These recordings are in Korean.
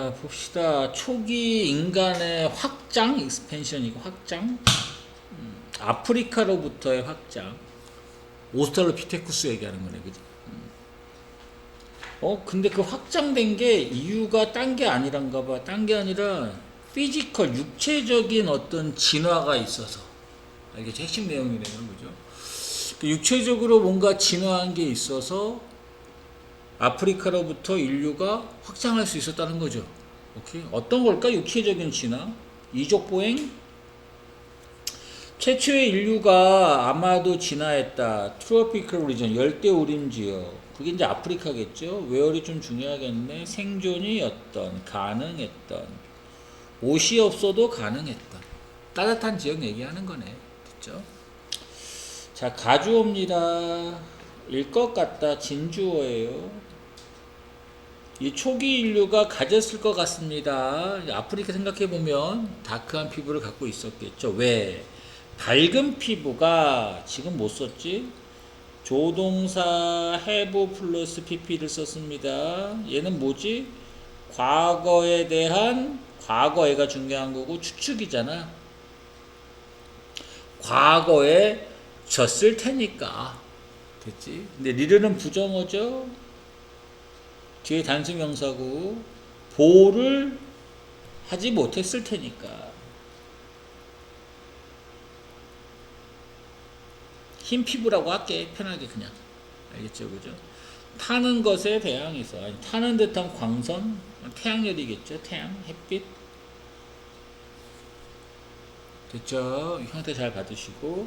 자, 봅시다. 초기 인간의 확장, 익스펜션이고 확장. 아프리카로부터의 확장. 오스트랄로피테쿠스 얘기하는 거네, 그지? 근데 그 확장된 게 이유가 딴 게 아니란가 봐. 딴 게 아니라 피지컬, 육체적인 어떤 진화가 있어서. 이게 핵심 내용이네요, 그죠? 그 육체적으로 뭔가 진화한 게 있어서 아프리카로부터 인류가 확장할 수 있었다는 거죠. 오케이? 어떤 걸까? 육체적인 진화, 이족 보행. 최초의 인류가 아마도 진화했다. 트로피컬 리전, 열대 우림 지역. 그게 이제 아프리카겠죠. 웨어리 좀 중요하겠네. 생존이 가능했던. 옷이 없어도 가능했던. 따뜻한 지역 얘기하는 거네. 그렇죠? 자, 가주어입니다. 일 것 같다. 진주어예요. 이 초기 인류가 가졌을 것 같습니다. 아프리카 생각해보면 다크한 피부를 갖고 있었겠죠. 왜? 밝은 피부가 지금 못 썼지? 조동사 have 플러스 pp를 썼습니다. 얘는 뭐지? 과거에 대한 과거에가 중요한 거고 추측이잖아. 과거에 졌을 테니까. 됐지? 근데 리르는 부정어죠? 뒤에 단수명사고 보호를 하지 못했을 테니까. 흰 피부라고 할게. 편하게 그냥. 알겠죠? 그죠? 타는 것에 대항해서 타는 듯한 광선, 태양열이겠죠? 태양, 햇빛. 됐죠? 형태 잘 받으시고.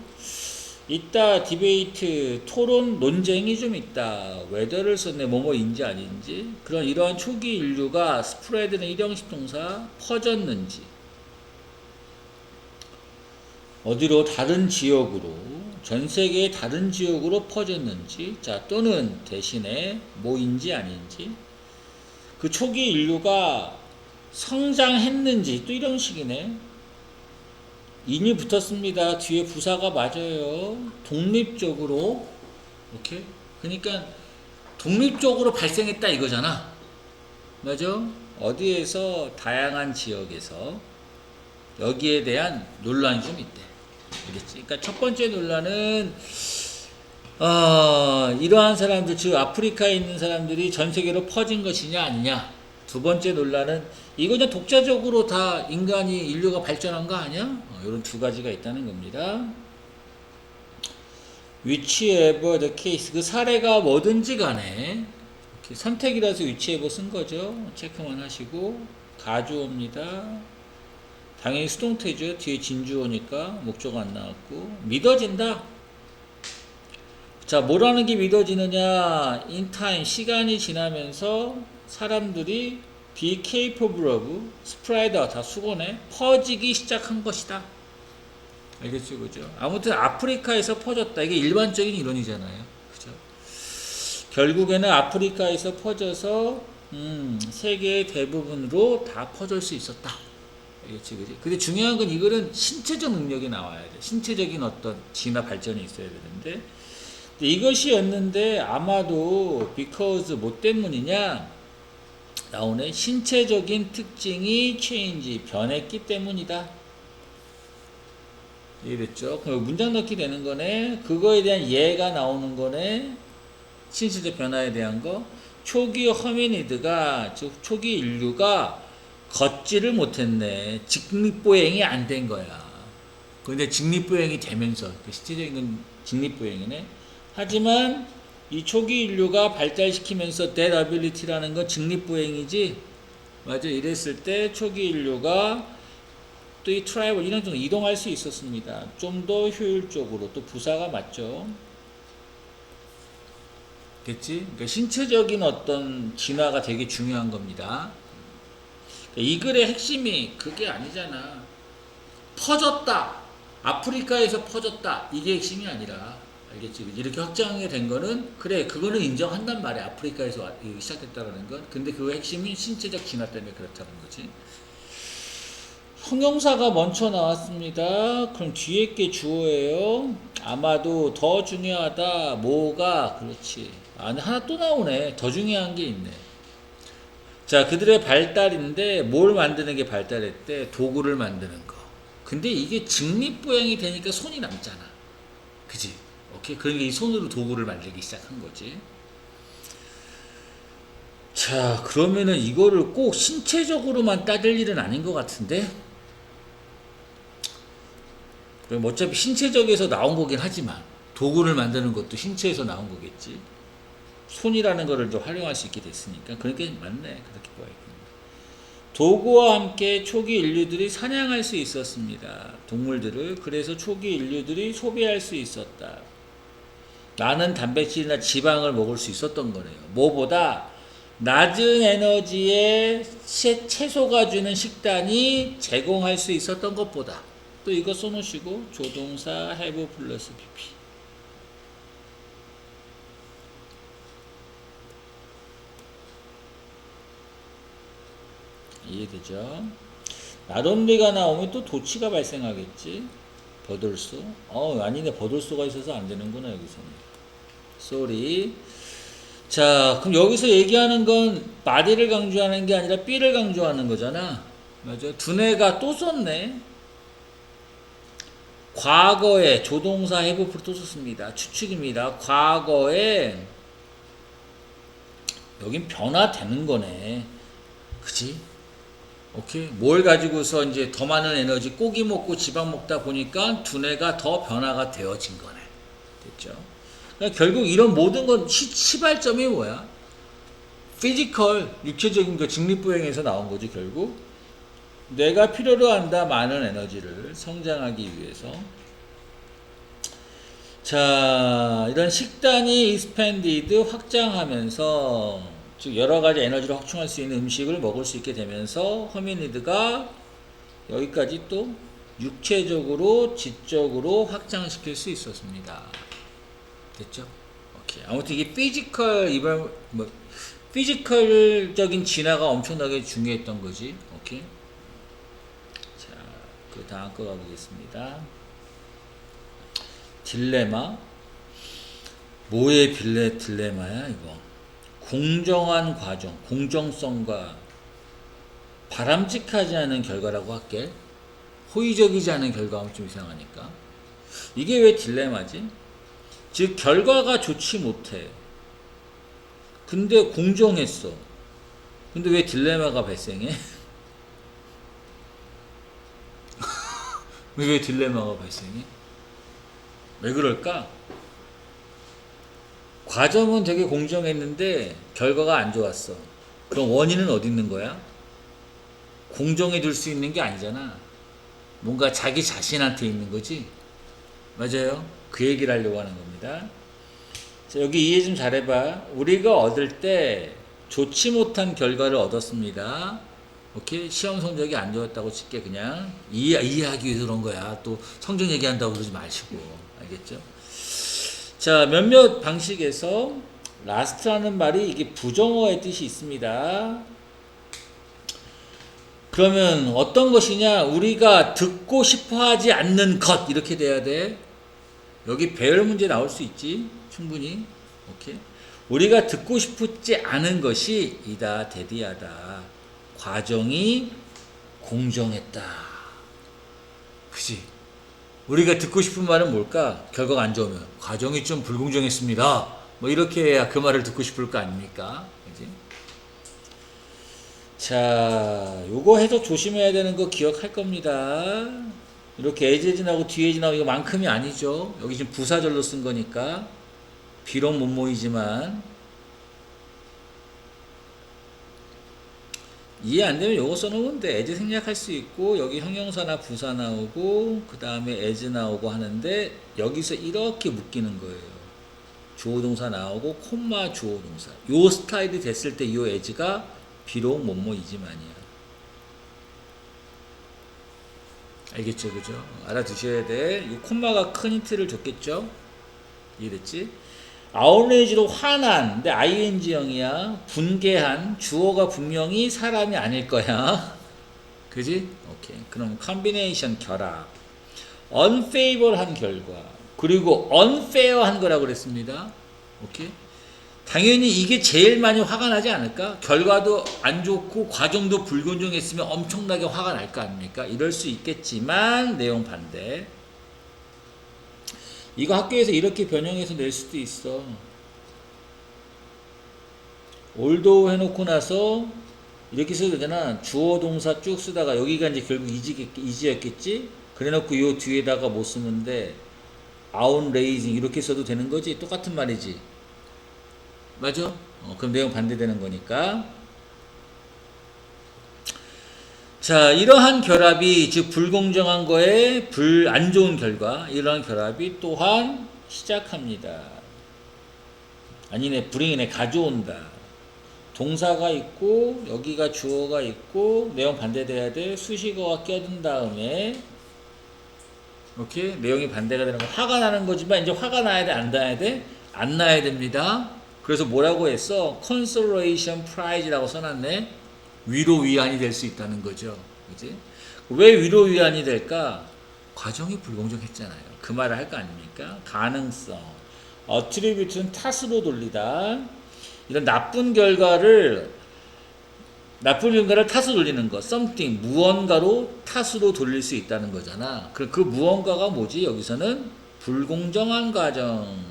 있다, 디베이트, 토론, 논쟁이 좀 있다. 웨더를 썼네, 뭐뭐인지 아닌지. 그런 이러한 초기 인류가 스프레드는 일형식 동사 퍼졌는지. 어디로? 다른 지역으로. 전 세계의 다른 지역으로 퍼졌는지. 자, 또는 대신에 뭐인지 아닌지. 그 초기 인류가 성장했는지. 또 이런 식이네. 인이 붙었습니다. 뒤에 부사가 맞아요. 독립적으로. 오케이? 그러니까 독립적으로 발생했다 이거잖아. 맞아? 어디에서? 다양한 지역에서 여기에 대한 논란이 좀 있대. 알겠지? 그러니까 첫 번째 논란은 이러한 사람들, 즉 아프리카에 있는 사람들이 전 세계로 퍼진 것이냐 아니냐. 두 번째 논란은 이거 그냥 독자적으로 다 인류가 발전한 거 아니야? 이런 두 가지가 있다는 겁니다. whichever the case, 그 사례가 뭐든지 간에 선택이라서 whichever 쓴 거죠. 체크만 하시고. 가주어입니다. 당연히 수동태죠. 뒤에 진주어니까 목적 안 나왔고. 믿어진다. 자, 뭐라는 게 믿어지느냐? in time, 시간이 지나면서 사람들이 be capable of spread, 다 수거네, 퍼지기 시작한 것이다. 알겠죠? 그죠? 아무튼 아프리카에서 퍼졌다. 이게 일반적인 이론이잖아요. 그죠? 결국에는 아프리카에서 퍼져서 세계의 대부분으로 다 퍼질 수 있었다. 알겠지? 그지? 근데 중요한 건 이거는 신체적 능력이 나와야 돼. 신체적인 어떤 진화 발전이 있어야 되는데, 이것이었는데 아마도 because 뭐 때문이냐 나오네. 신체적인 특징이 change, 변했기 때문이다. 이해됐죠? 그럼 문장 넣기 되는 거네. 그거에 대한 예가 나오는 거네. 신체적 변화에 대한 거. 초기 허미니드가, 즉 초기 인류가 걷지를 못했네. 직립보행이 안 된 거야. 근데 직립보행이 되면서, 실제적인 건 직립보행이네. 하지만 이 초기 인류가 발달시키면서 that ability라는 건 직립보행이지. 맞아. 이랬을 때 초기 인류가 또 이 트라이벌 이런 쪽으로 이동할 수 있었습니다. 좀 더 효율적으로. 또 부사가 맞죠. 됐지? 그러니까 신체적인 어떤 진화가 되게 중요한 겁니다. 이 글의 핵심이 그게 아니잖아. 퍼졌다. 아프리카에서 퍼졌다. 이게 핵심이 아니라. 알겠지? 이렇게 확장이 된 거는, 그래, 그거는 인정한단 말이야. 아프리카에서 시작됐다는 건. 근데 그 핵심이 신체적 진화 때문에 그렇다는 거지. 형용사가 먼저 나왔습니다. 그럼 뒤에 게 주어예요. 아마도 더 중요하다. 뭐가? 그렇지. 하나 또 나오네. 더 중요한 게 있네. 자, 그들의 발달인데 뭘 만드는 게 발달했대? 도구를 만드는 거. 근데 이게 직립보양이 되니까 손이 남잖아. 그지? 오케이. 그러니까 이 손으로 도구를 만들기 시작한 거지. 자, 그러면은 이거를 꼭 신체적으로만 따질 일은 아닌 것 같은데? 그럼 어차피 신체적에서 나온 거긴 하지만 도구를 만드는 것도 신체에서 나온 거겠지. 손이라는 거를 좀 활용할 수 있게 됐으니까. 그러니까 맞네. 그렇게 봐야겠네. 도구와 함께 초기 인류들이 사냥할 수 있었습니다. 동물들을. 그래서 초기 인류들이 소비할 수 있었다. 많은 단백질이나 지방을 먹을 수 있었던 거네요. 뭐보다 낮은 에너지의 채소가 주는 식단이 제공할 수 있었던 것보다. 또 이거 써놓으시고 조동사 have 플러스 pp. 이해되죠? 나돈비가 나오면 또 도치가 발생하겠지. 버돌소. 아니네. 버돌소가 있어서 안 되는구나 여기서는. sorry. 자, 그럼 여기서 얘기하는 건 body를 강조하는 게 아니라 B를 강조하는 거잖아. 맞아. 두뇌가 또 썼네. 과거에 조동사 have 또 썼습니다. 추측입니다. 과거에 여긴 변화되는 거네. 그치? 오케이. 뭘 가지고서 이제 더 많은 에너지, 고기 먹고 지방 먹다 보니까 두뇌가 더 변화가 되어진 거네. 됐죠? 그러니까 결국 이런 모든 건 시발점이 뭐야? 피지컬, 육체적인 거 직립보행에서 나온 거지, 결국. 뇌가 필요로 한다, 많은 에너지를 성장하기 위해서. 자, 이런 식단이 expanded, 확장하면서 즉 여러 가지 에너지를 확충할 수 있는 음식을 먹을 수 있게 되면서 호미니드가 여기까지 또 육체적으로 지적으로 확장시킬 수 있었습니다. 됐죠? 오케이. 아무튼 이게 피지컬적인 진화가 엄청나게 중요했던 거지. 오케이. 자, 그 다음 거 가보겠습니다. 딜레마. 뭐의 딜레마야 이거? 공정한 과정, 공정성과 바람직하지 않은 결과라고 할게. 호의적이지 않은 결과하면 좀 이상하니까. 이게 왜 딜레마지? 즉 결과가 좋지 못해. 근데 공정했어. 근데 왜 딜레마가 발생해? 왜 딜레마가 발생해? 왜 그럴까? 과정은 되게 공정했는데 결과가 안 좋았어. 그럼 원인은 어디 있는 거야? 공정해 줄 수 있는 게 아니잖아. 뭔가 자기 자신한테 있는 거지. 맞아요. 그 얘기를 하려고 하는 겁니다. 자, 여기 이해 좀 잘해봐. 우리가 얻을 때 좋지 못한 결과를 얻었습니다. 오케이? 시험 성적이 안 좋았다고 칠게. 그냥 이해하기 위해서 그런 거야. 또 성적 얘기한다고 그러지 마시고. 알겠죠? 자, 몇몇 방식에서 라스트라는 말이 이게 부정어의 뜻이 있습니다. 그러면 어떤 것이냐? 우리가 듣고 싶어 하지 않는 것. 이렇게 돼야 돼. 여기 배열 문제 나올 수 있지. 충분히. 오케이. 우리가 듣고 싶지 않은 것이 이다, 대디하다. 과정이 공정했다. 그치? 우리가 듣고 싶은 말은 뭘까? 결과가 안 좋으면 과정이 좀 불공정했습니다. 뭐 이렇게 해야 그 말을 듣고 싶을 거 아닙니까? 그치? 자, 요거 해서 조심해야 되는 거 기억할 겁니다. 이렇게 에제진하고 뒤에진하고 이거 만큼이 아니죠. 여기 지금 부사절로 쓴 거니까 비록 못 모이지만 이해 안 되면 요거 써놓으면 돼. as 생략할 수 있고 여기 형용사나 부사 나오고 그 다음에 as 나오고 하는데 여기서 이렇게 묶이는 거예요. 주어동사 나오고 콤마 주어동사. 요 스타일이 됐을 때 요 as가 비록 뭐뭐이지만이야. 알겠죠? 그죠? 알아두셔야 돼. 이 콤마가 큰 힌트를 줬겠죠? 이해됐지? 아웃레이지로 화난, 근데 ing형이야. 분개한, 주어가 분명히 사람이 아닐 거야. 그지? 오케이. 그럼 컨비네이션 결합. unfavor한 결과. 그리고 unfair한 거라고 그랬습니다. 오케이? 당연히 이게 제일 많이 화가 나지 않을까? 결과도 안 좋고 과정도 불공정했으면 엄청나게 화가 날 거 아닙니까? 이럴 수 있겠지만 내용 반대. 이거 학교에서 이렇게 변형해서 낼 수도 있어. 올도 해놓고 나서 이렇게 써도 되잖아. 주어 동사 쭉 쓰다가 여기가 이제 결국 이지였겠지? 그래놓고 요 뒤에다가 뭐 쓰면 돼? out raising 이렇게 써도 되는 거지? 똑같은 말이지. 맞아? 그럼 내용 반대되는 거니까. 자, 이러한 결합이 즉 불공정한 거에 안 좋은 결과, 이러한 결합이 또한 시작합니다. 아니네, 불행이네, 가져온다. 동사가 있고 여기가 주어가 있고 내용 반대돼야 돼. 수식어가 껴든 다음에 이렇게 내용이 반대가 되는 거. 화가 나는 거지만 이제 화가 나야 돼, 안 나야 돼? 안 나야 됩니다. 그래서 뭐라고 했어? consolation prize라고 써놨네. 위로 위안이 될 수 있다는 거죠. 그지? 왜 위로 위안이 될까? 과정이 불공정했잖아요. 그 말을 할 거 아닙니까? 가능성. attribute는 탓으로 돌리다. 이런 나쁜 결과를 탓으로 돌리는 거. something, 무언가로 탓으로 돌릴 수 있다는 거잖아. 그 무언가가 뭐지? 여기서는 불공정한 과정.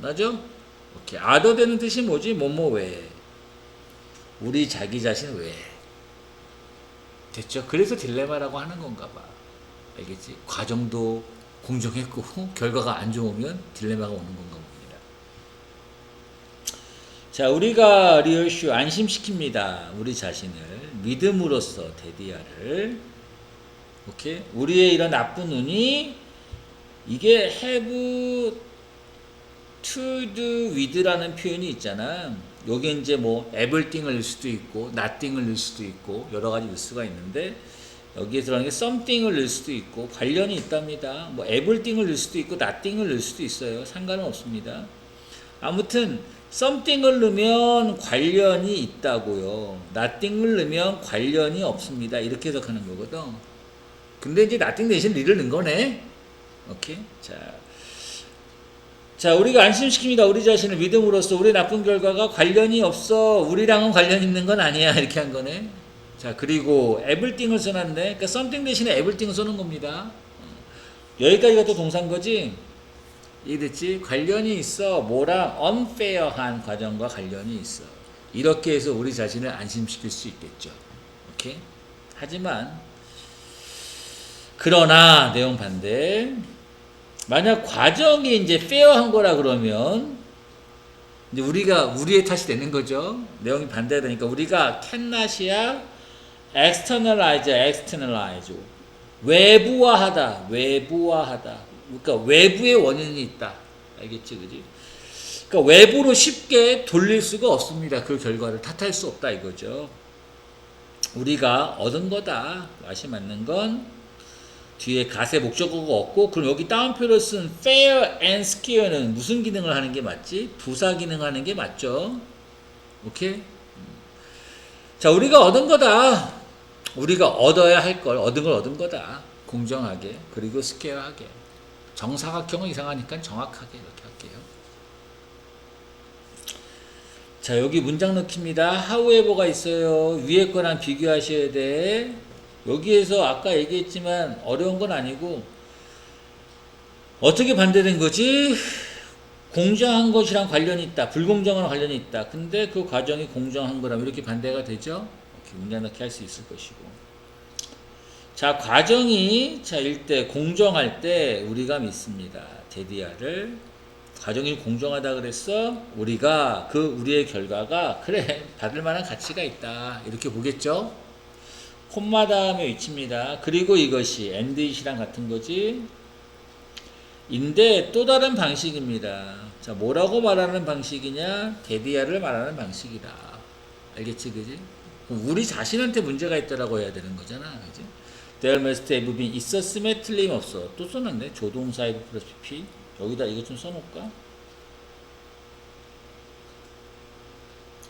맞죠? 오케이. other 되는 뜻이 뭐지? 뭐뭐 왜. 우리 자기 자신 왜. 됐죠? 그래서 딜레마라고 하는 건가 봐. 알겠지? 과정도 공정했고 결과가 안 좋으면 딜레마가 오는 건가 봅니다. 자, 우리가 리얼슈 안심시킵니다. 우리 자신을 믿음으로써 데디아를. 오케이? 우리의 이런 나쁜 운이 이게 have to do with라는 표현이 있잖아. 여기 이제 뭐 everything을 넣을 수도 있고 nothing을 넣을 수도 있고 여러 가지 넣을 수가 있는데 여기에 들어가는 게 something을 넣을 수도 있고 관련이 있답니다. 뭐 everything을 넣을 수도 있고 nothing을 넣을 수도 있어요. 상관은 없습니다. 아무튼 something을 넣으면 관련이 있다고요. nothing을 넣으면 관련이 없습니다. 이렇게 해석하는 거거든. 근데 이제 nothing 대신 li를 넣은 거네. 오케이? 자, 우리가 안심시킵니다. 우리 자신을 믿음으로써 우리 나쁜 결과가 관련이 없어. 우리랑은 관련 있는 건 아니야. 이렇게 한 거네. 자, 그리고 everything을 써놨네. 그러니까 something 대신에 everything을 써놓은 겁니다. 여기까지가 또 동사인 거지? 이해됐지? 관련이 있어. 뭐랑 unfair한 과정과 관련이 있어. 이렇게 해서 우리 자신을 안심시킬 수 있겠죠. 오케이? 하지만 그러나 내용 반대. 만약 과정이 이제 페어한 거라 그러면 이제 우리의 탓이 되는 거죠. 내용이 반대가 되니까 우리가 cannot이야 externalize 외부화하다. 그러니까 외부의 원인이 있다. 알겠지, 그지? 그러니까 외부로 쉽게 돌릴 수가 없습니다. 그 결과를 탓할 수 없다 이거죠. 우리가 얻은 거다. 맛이 맞는 건 뒤에 가세 목적어가 없고, 그럼 여기 따옴표를 쓴 fair and square는 무슨 기능을 하는 게 맞지? 부사 기능하는 게 맞죠? 오케이? 자, 우리가 얻은 거다. 우리가 얻어야 할 걸 얻은 걸 얻은 거다. 공정하게, 그리고 스퀘어하게. 정사각형은 이상하니까 정확하게 이렇게 할게요. 자, 여기 문장 넣기입니다. however가 있어요. 위에 거랑 비교하셔야 돼. 여기에서 아까 얘기했지만 어려운 건 아니고 어떻게 반대된 거지? 공정한 것이랑 관련이 있다. 불공정한 관련이 있다. 근데 그 과정이 공정한 거라면 이렇게 반대가 되죠? 이렇게 문장 넣기 할 수 있을 것이고. 자, 과정이 일 때 공정할 때 우리가 믿습니다. 데디아를. 과정이 공정하다 그랬어? 우리가 우리의 결과가 그래 받을 만한 가치가 있다. 이렇게 보겠죠? 콤마 다음에 위치입니다. 그리고 이것이 and it이랑 같은 거지. 인데 또 다른 방식입니다. 자, 뭐라고 말하는 방식이냐? 데디아를 말하는 방식이다. 알겠지, 그지? 그럼 우리 자신한테 문제가 있다라고 해야 되는 거잖아, 그지? There must have been 있었음에 틀림없어. 또 써놨네. 조동사 have 플러스 pp. 여기다 이거 좀 써놓을까?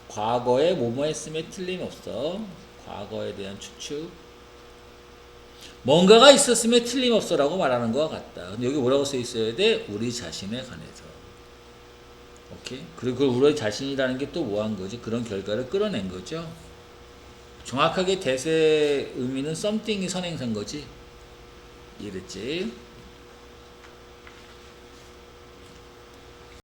과거에 뭐뭐 했음에 틀림없어. 과거에 대한 추측. 뭔가가 있었음에 틀림없어라고 말하는 것과 같다. 근데 여기 뭐라고 써 있어야 돼? 우리 자신에 관해서. 오케이. 그리고 그걸 우리의 자신이라는 게 또 뭐 한 거지? 그런 결과를 끌어낸 거죠. 정확하게 대세 의미는 something이 선행사인 거지. 이해됐지?